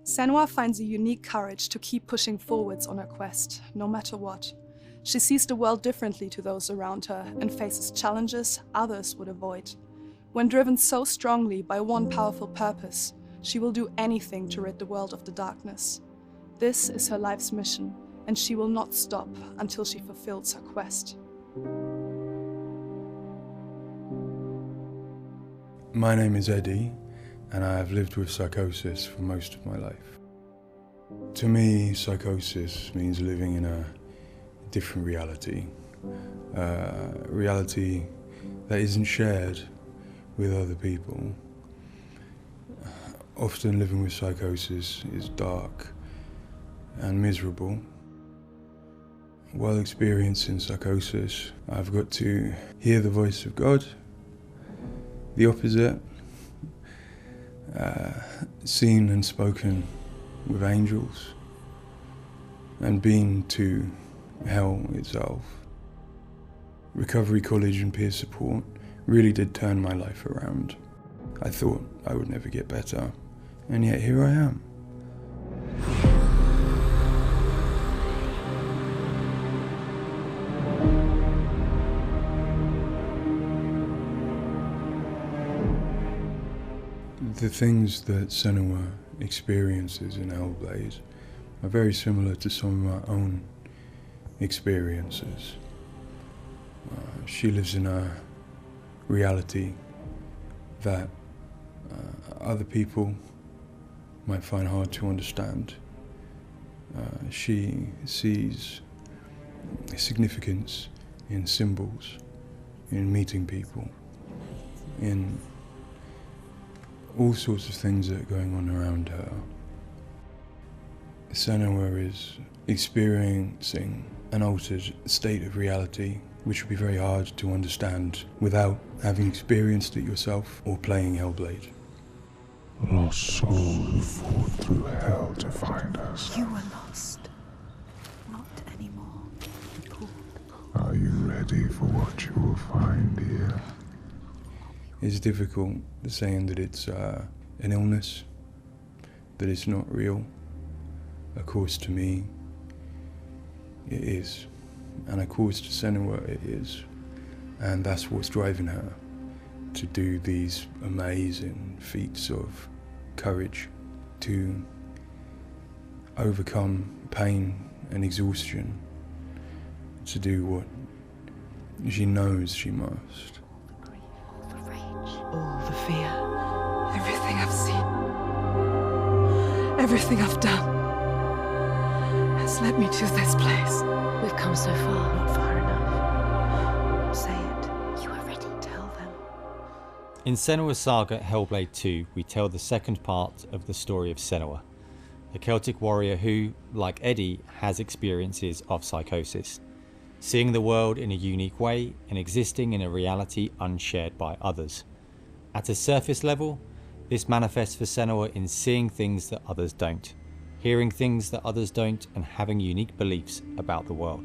Senua finds a unique courage to keep pushing forwards on her quest, no matter what. She sees the world differently to those around her and faces challenges others would avoid. When driven so strongly by one powerful purpose, she will do anything to rid the world of the darkness. This is her life's mission, and she will not stop until she fulfills her quest. My name is Eddie, and I have lived with psychosis for most of my life. To me, psychosis means living in a different reality, a reality that isn't shared with other people. Often living with psychosis is dark and miserable. While experiencing psychosis, I've got to hear the voice of God, the opposite, seen and spoken with angels, and been to hell itself. Recovery college and peer support really did turn my life around. I thought I would never get better, and yet here I am. The things that Senua experiences in Hellblade are very similar to some of my own experiences. She lives in a reality that other people might find hard to understand. She sees significance in symbols, in meeting people, in all sorts of things that are going on around her. Senua is experiencing an altered state of reality which would be very hard to understand without having experienced it yourself or playing Hellblade. Lost soul who fought through hell to find us. You were lost. Not anymore. Are you ready for what you will find here? It's difficult saying that it's an illness, that it's not real. Of course, to me, it is. And of course, to Senua, it is. And that's what's driving her to do these amazing feats of courage, to overcome pain and exhaustion, to do what she knows she must. All the fear, everything I've seen, everything I've done has led me to this place. We've come so far, not far enough. Say it. You are ready. Tell them. In Senua's Saga Hellblade 2, we tell the second part of the story of Senua, a Celtic warrior who, like Eddie, has experiences of psychosis, seeing the world in a unique way and existing in a reality unshared by others. At a surface level, this manifests for Senua in seeing things that others don't, hearing things that others don't, and having unique beliefs about the world.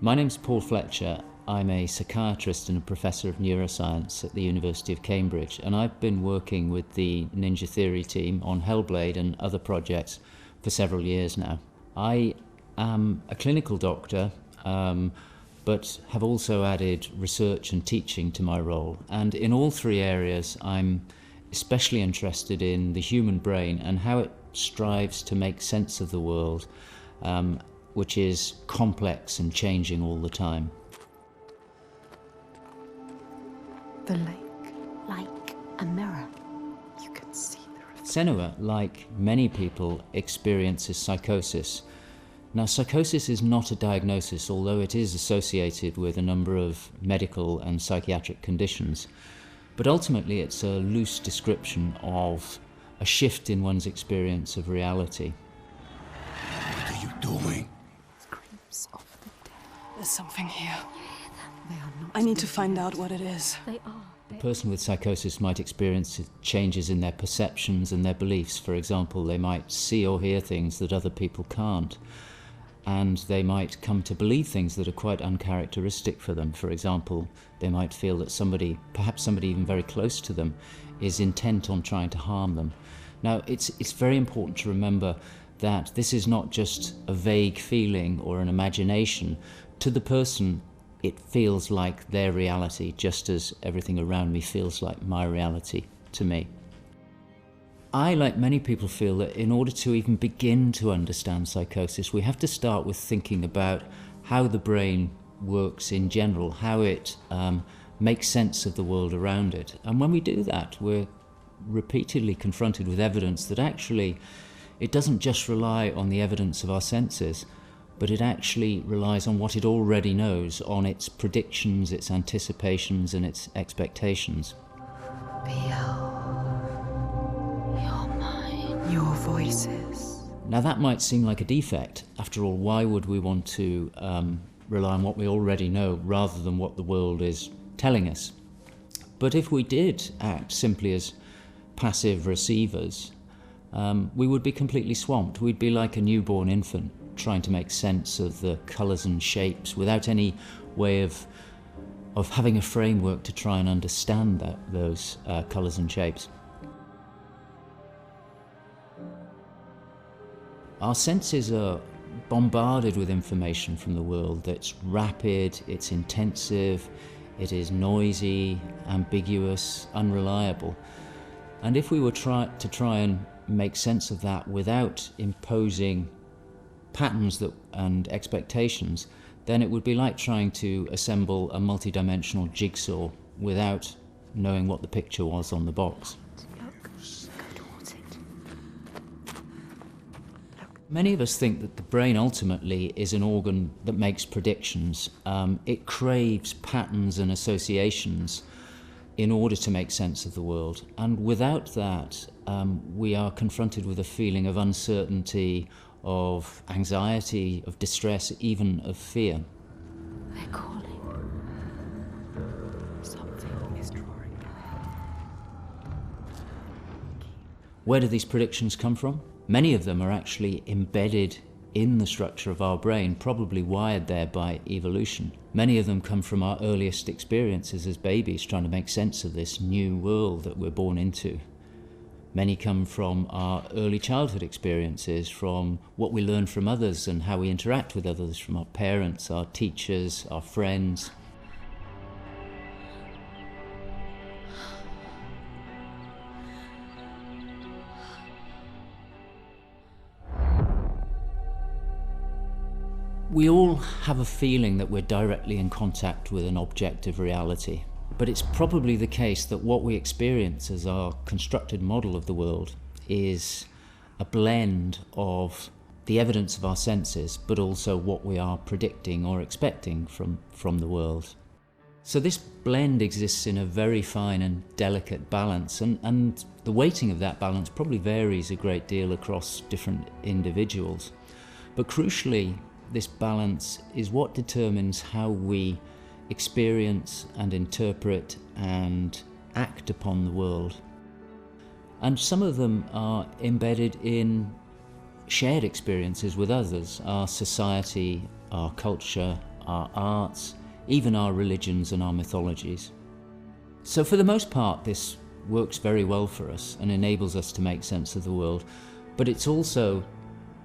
My name's Paul Fletcher. I'm a psychiatrist and a professor of neuroscience at the University of Cambridge, and I've been working with the Ninja Theory team on Hellblade and other projects for several years now. I am a clinical doctor, but have also added research and teaching to my role. And in all three areas, I'm especially interested in the human brain and how it strives to make sense of the world, which is complex and changing all the time. The lake, like a mirror. You can see the reflection. Senua, like many people, experiences psychosis. Now, psychosis is not a diagnosis, although it is associated with a number of medical and psychiatric conditions. But ultimately, it's a loose description of a shift in one's experience of reality. What are you doing? Screams of the dead. There's something here. They are not. I need to find out what it is. They are. A person with psychosis might experience changes in their perceptions and their beliefs. For example, they might see or hear things that other people can't. and they might come to believe things that are quite uncharacteristic for them. For example, they might feel that somebody, perhaps somebody even very close to them, is intent on trying to harm them. Now, it's very important to remember that this is not just a vague feeling or an imagination. To the person, it feels like their reality, just as everything around me feels like my reality to me. I, like many people, feel that in order to even begin to understand psychosis, we have to start with thinking about how the brain works in general, how it makes sense of the world around it. And when we do that, we're repeatedly confronted with evidence that actually it doesn't just rely on the evidence of our senses, but it actually relies on what it already knows, on its predictions, its anticipations, and its expectations. Your voices. Now that might seem like a defect. After all, why would we want to rely on what we already know rather than what the world is telling us? But if we did act simply as passive receivers, we would be completely swamped. We'd be like a newborn infant trying to make sense of the colours and shapes without any way of having a framework to try and understand those colours and shapes. Our senses are bombarded with information from the world that's rapid, it's intensive, it is noisy, ambiguous, unreliable. And if we were to try and make sense of that without imposing patterns and expectations, then it would be like trying to assemble a multi-dimensional jigsaw without knowing what the picture was on the box. Many of us think that the brain ultimately is an organ that makes predictions. It craves patterns and associations in order to make sense of the world. And without that, we are confronted with a feeling of uncertainty, of anxiety, of distress, even of fear. They're calling. Something is drawing near. Where do these predictions come from? Many of them are actually embedded in the structure of our brain, probably wired there by evolution. Many of them come from our earliest experiences as babies, trying to make sense of this new world that we're born into. Many come from our early childhood experiences, from what we learn from others and how we interact with others, from our parents, our teachers, our friends. We all have a feeling that we're directly in contact with an objective reality, but it's probably the case that what we experience as our constructed model of the world is a blend of the evidence of our senses, but also what we are predicting or expecting from the world. So this blend exists in a very fine and delicate balance, and the weighting of that balance probably varies a great deal across different individuals. But crucially, this balance is what determines how we experience and interpret and act upon the world. And some of them are embedded in shared experiences with others, our society, our culture, our arts, even our religions and our mythologies. So for the most part, this works very well for us and enables us to make sense of the world, but it's also,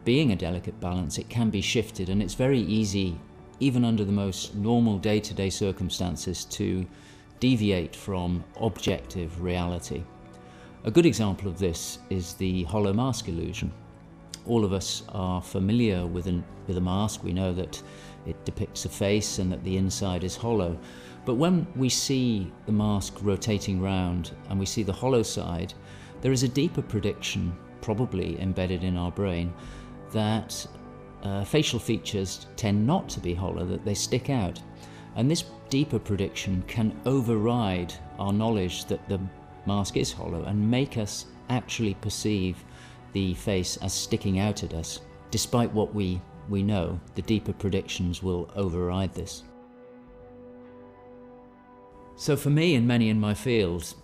being a delicate balance, it can be shifted, and it's very easy, even under the most normal day-to-day circumstances, to deviate from objective reality. A good example of this is the hollow mask illusion. All of us are familiar with a mask. We know that it depicts a face and that the inside is hollow. But when we see the mask rotating round and we see the hollow side, there is a deeper prediction, probably embedded in our brain, that facial features tend not to be hollow, that they stick out. And this deeper prediction can override our knowledge that the mask is hollow and make us actually perceive the face as sticking out at us. Despite what we know, the deeper predictions will override this. So for me and many in my field,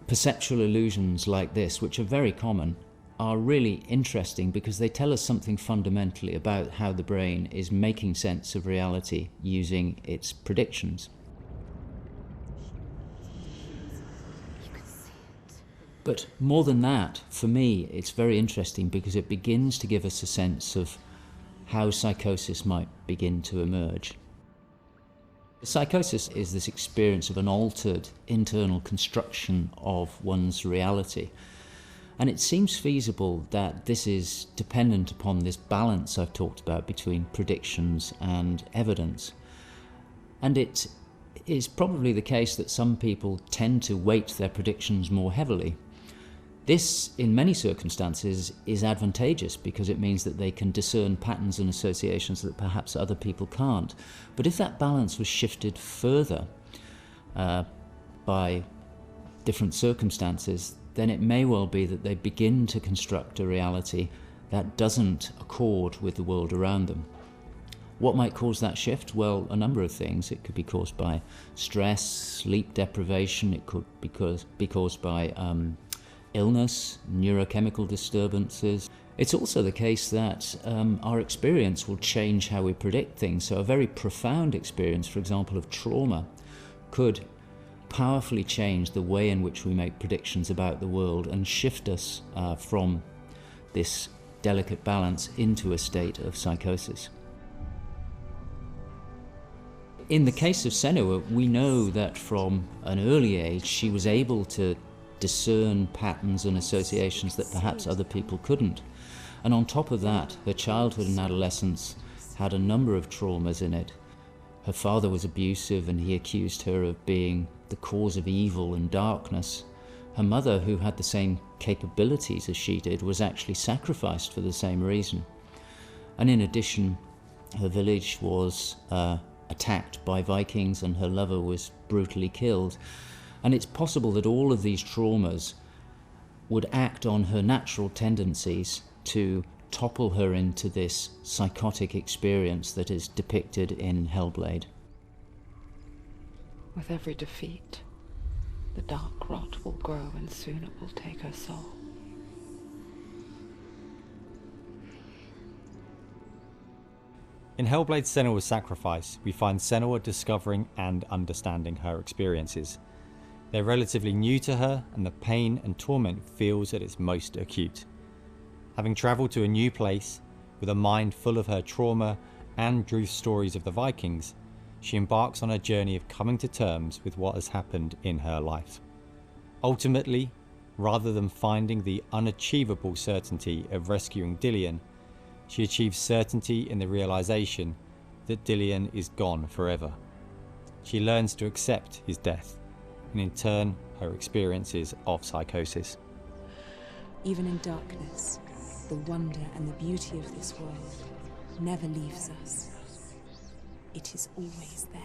perceptual illusions like this, which are very common, are really interesting because they tell us something fundamentally about how the brain is making sense of reality using its predictions. But more than that, for me, it's very interesting because it begins to give us a sense of how psychosis might begin to emerge. Psychosis is this experience of an altered internal construction of one's reality. And it seems feasible that this is dependent upon this balance I've talked about between predictions and evidence. And it is probably the case that some people tend to weight their predictions more heavily. This, in many circumstances, is advantageous because it means that they can discern patterns and associations that perhaps other people can't. But if that balance was shifted further by different circumstances, then it may well be that they begin to construct a reality that doesn't accord with the world around them. What might cause that shift? Well, a number of things. It could be caused by stress, sleep deprivation. It could be caused by illness, neurochemical disturbances. It's also the case that our experience will change how we predict things. So a very profound experience, for example, of trauma, could powerfully change the way in which we make predictions about the world and shift us from this delicate balance into a state of psychosis. In the case of Senua, we know that from an early age she was able to discern patterns and associations that perhaps other people couldn't. And on top of that, her childhood and adolescence had a number of traumas in it. Her father was abusive and he accused her of being the cause of evil and darkness. Her mother, who had the same capabilities as she did, was actually sacrificed for the same reason. And in addition, her village was attacked by Vikings and her lover was brutally killed. And it's possible that all of these traumas would act on her natural tendencies to topple her into this psychotic experience that is depicted in Hellblade. With every defeat, the dark rot will grow and soon it will take her soul. In Hellblade Senua's Sacrifice, we find Senua discovering and understanding her experiences. They're relatively new to her, and the pain and torment feels at its most acute. Having travelled to a new place, with a mind full of her trauma and Druth's stories of the Vikings, she embarks on a journey of coming to terms with what has happened in her life. Ultimately, rather than finding the unachievable certainty of rescuing Dillion, she achieves certainty in the realization that Dillion is gone forever. She learns to accept his death, and in turn, her experiences of psychosis. Even in darkness, the wonder and the beauty of this world never leaves us. It is always there,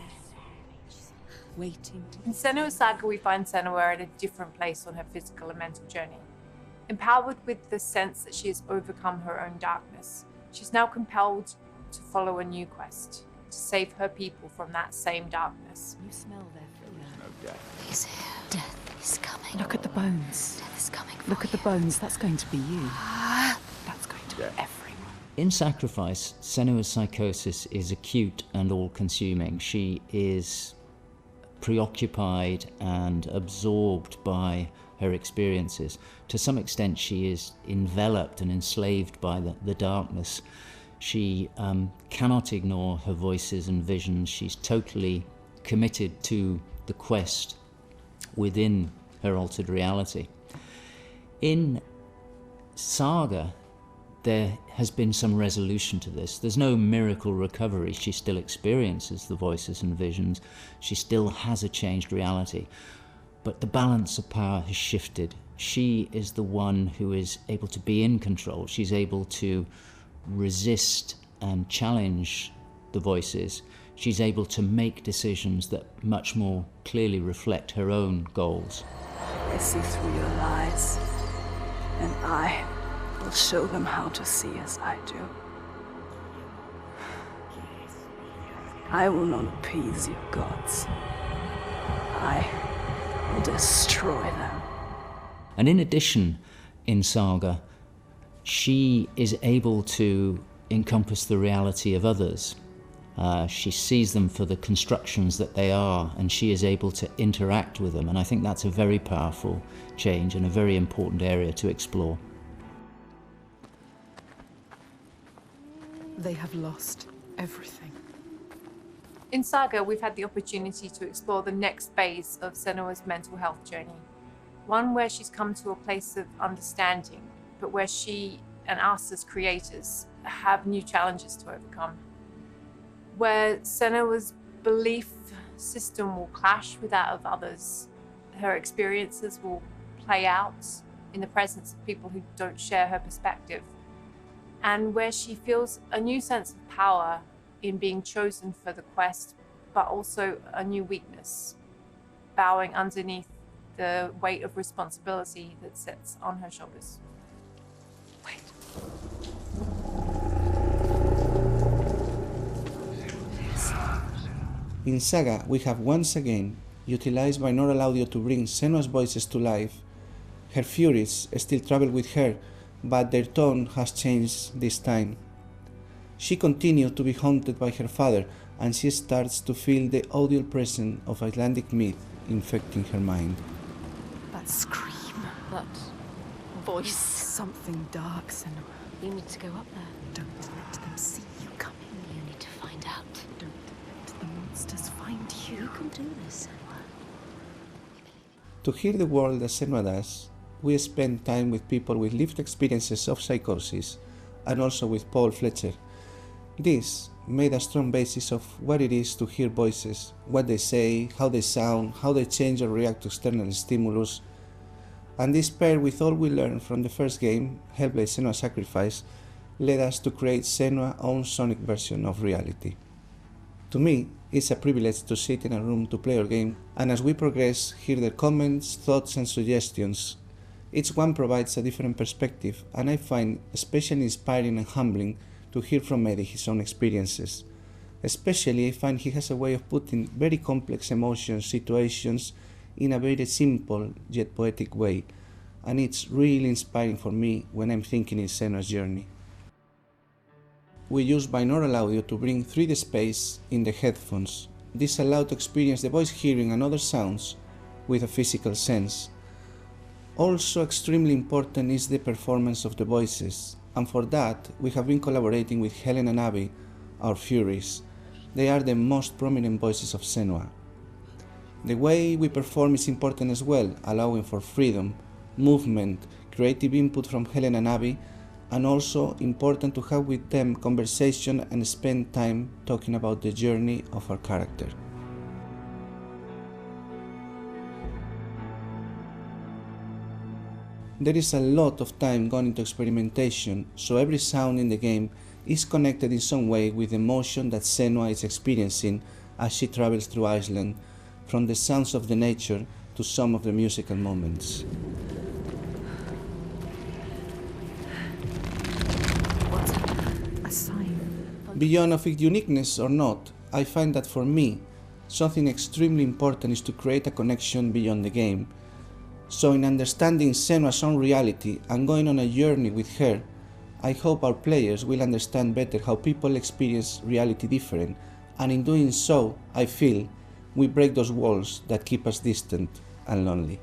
waiting to... In Senua's Saga, we find Senua at a different place on her physical and mental journey. Empowered with the sense that she has overcome her own darkness, she's now compelled to follow a new quest, to save her people from that same darkness. You smell their fear. He's here. Death is coming. Look at the bones. Death is coming for Look at the you. bones. That's going to be you. That's going to be everyone. In Sacrifice, Senua's psychosis is acute and all-consuming. She is preoccupied and absorbed by her experiences. To some extent, she is enveloped and enslaved by the darkness. She cannot ignore her voices and visions. She's totally committed to the quest within her altered reality. In Saga, there has been some resolution to this. There's no miracle recovery. She still experiences the voices and visions. She still has a changed reality. But the balance of power has shifted. She is the one who is able to be in control. She's able to resist and challenge the voices. She's able to make decisions that much more clearly reflect her own goals. I see through your lies, and I will show them how to see as I do. I will not appease your gods. I will destroy them. And in addition, in Saga, she is able to encompass the reality of others. She sees them for the constructions that they are, and she is able to interact with them. And I think that's a very powerful change and a very important area to explore. They have lost everything. In Saga, we've had the opportunity to explore the next phase of Senua's mental health journey. One where she's come to a place of understanding, but where she and us as creators have new challenges to overcome. Where Senua's belief system will clash with that of others. Her experiences will play out in the presence of people who don't share her perspective. And where she feels a new sense of power in being chosen for the quest, but also a new weakness, bowing underneath the weight of responsibility that sits on her shoulders. Wait. In Saga, we have once again utilized binaural audio to bring Senua's voices to life. Her furies still travel with her, but their tone has changed this time. She continues to be haunted by her father, and she starts to feel the audial presence of Icelandic myth infecting her mind. That scream. That voice. Something dark, Senua. You need to go up there. Don't let them see you coming. You need to find out. Don't let the monsters find you. You can do this, Senua. To hear the world as Senua does, we spend time with people with lived experiences of psychosis, and also with Paul Fletcher. This made a strong basis of what it is to hear voices, what they say, how they sound, how they change or react to external stimulus, and this paired with all we learned from the first game, Hellblade: Senua's Sacrifice, led us to create Senua's own sonic version of reality. To me, it's a privilege to sit in a room to play our game, and as we progress, hear their comments, thoughts and suggestions. Each one provides a different perspective, and I find especially inspiring and humbling to hear from Eddie his own experiences. Especially, I find he has a way of putting very complex emotions, situations, in a very simple yet poetic way, and it's really inspiring for me when I'm thinking in Senua's journey. We use binaural audio to bring 3D space in the headphones. This allows to experience the voice hearing and other sounds with a physical sense. Also extremely important is the performance of the voices, and for that we have been collaborating with Helen and Abby, our Furies. They are the most prominent voices of Senua. The way we perform is important as well, allowing for freedom, movement, creative input from Helen and Abby, and also important to have with them conversation and spend time talking about the journey of our character. There is a lot of time gone into experimentation, so every sound in the game is connected in some way with the emotion that Senua is experiencing as she travels through Iceland, from the sounds of the nature to some of the musical moments. What's a sign? Beyond of its uniqueness or not, I find that for me, something extremely important is to create a connection beyond the game. So in understanding Senua's own reality and going on a journey with her, I hope our players will understand better how people experience reality different, and in doing so, I feel, we break those walls that keep us distant and lonely.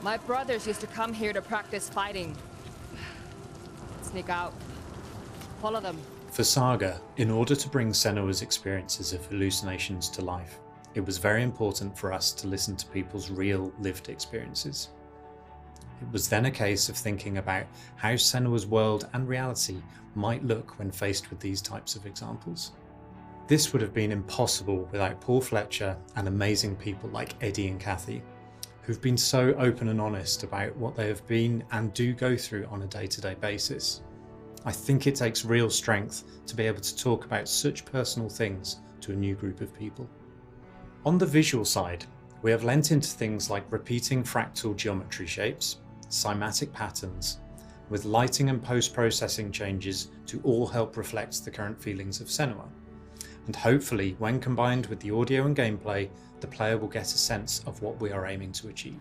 My brothers used to come here to practice fighting. Sneak out. Follow them. For Saga, in order to bring Senua's experiences of hallucinations to life, it was very important for us to listen to people's real lived experiences. It was then a case of thinking about how Senua's world and reality might look when faced with these types of examples. This would have been impossible without Paul Fletcher and amazing people like Eddie and Kathy, who've been so open and honest about what they have been and do go through on a day-to-day basis. I think it takes real strength to be able to talk about such personal things to a new group of people. On the visual side, we have lent into things like repeating fractal geometry shapes, cymatic patterns, with lighting and post-processing changes to all help reflect the current feelings of Senua. And hopefully, when combined with the audio and gameplay, the player will get a sense of what we are aiming to achieve.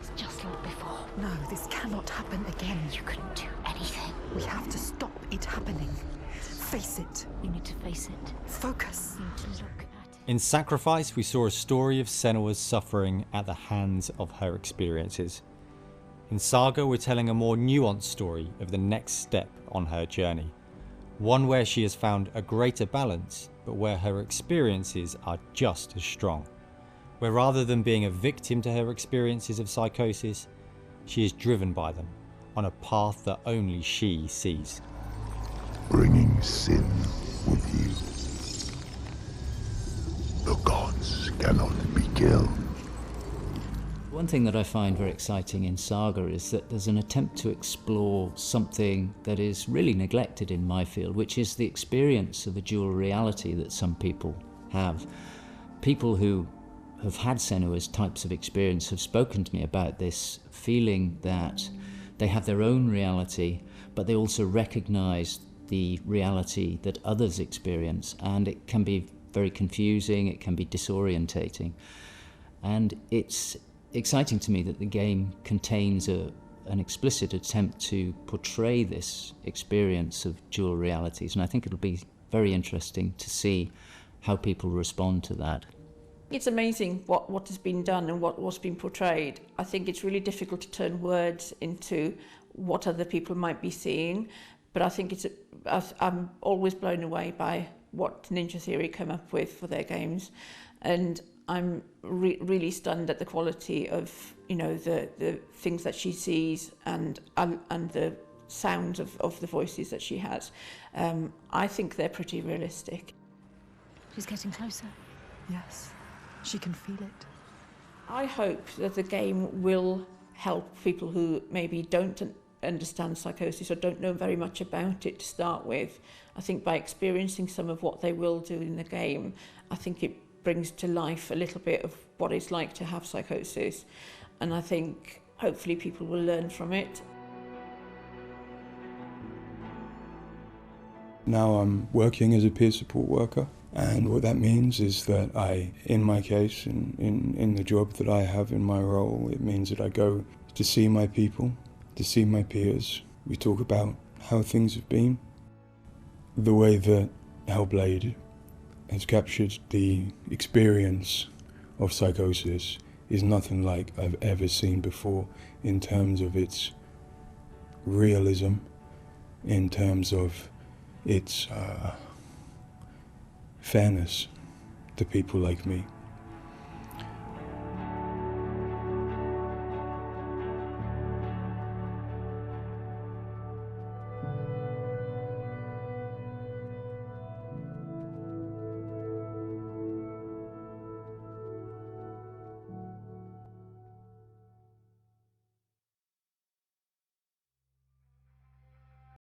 It's just like before. No, this cannot happen again. You couldn't do anything. We have to stop it happening. Face it. You need to face it. Focus. You need to look at it. In Sacrifice, we saw a story of Senua's suffering at the hands of her experiences. In Saga, we're telling a more nuanced story of the next step on her journey. One where she has found a greater balance, but where her experiences are just as strong. Where rather than being a victim to her experiences of psychosis, she is driven by them on a path that only she sees. Bringing sin with you. The gods cannot be killed. One thing that I find very exciting in Saga is that there's an attempt to explore something that is really neglected in my field, which is the experience of a dual reality that some people have. People who have had Senua's types of experience have spoken to me about this feeling that they have their own reality, but they also recognize the reality that others experience, and it can be very confusing, it can be disorientating. And it's exciting to me that the game contains an explicit attempt to portray this experience of dual realities, and I think it'll be very interesting to see how people respond to that. It's amazing what has been done and what's been portrayed. I think it's really difficult to turn words into what other people might be seeing, but I think I'm always blown away by what Ninja Theory come up with for their games, and I'm really stunned at the quality of, you know, the things that she sees and the sounds of the voices that she has. I think they're pretty realistic. She's getting closer. Yes, she can feel it. I hope that the game will help people who maybe don't understand psychosis or don't know very much about it to start with. I think by experiencing some of what they will do in the game, I think it brings to life a little bit of what it's like to have psychosis, and I think hopefully people will learn from it. Now I'm working as a peer support worker, and what that means is that I, in my case, in the job that I have in my role, it means that I go to see my people, to see my peers. We talk about how things have been. The way that Hellblade has captured the experience of psychosis is nothing like I've ever seen before in terms of its realism, in terms of its fairness to people like me.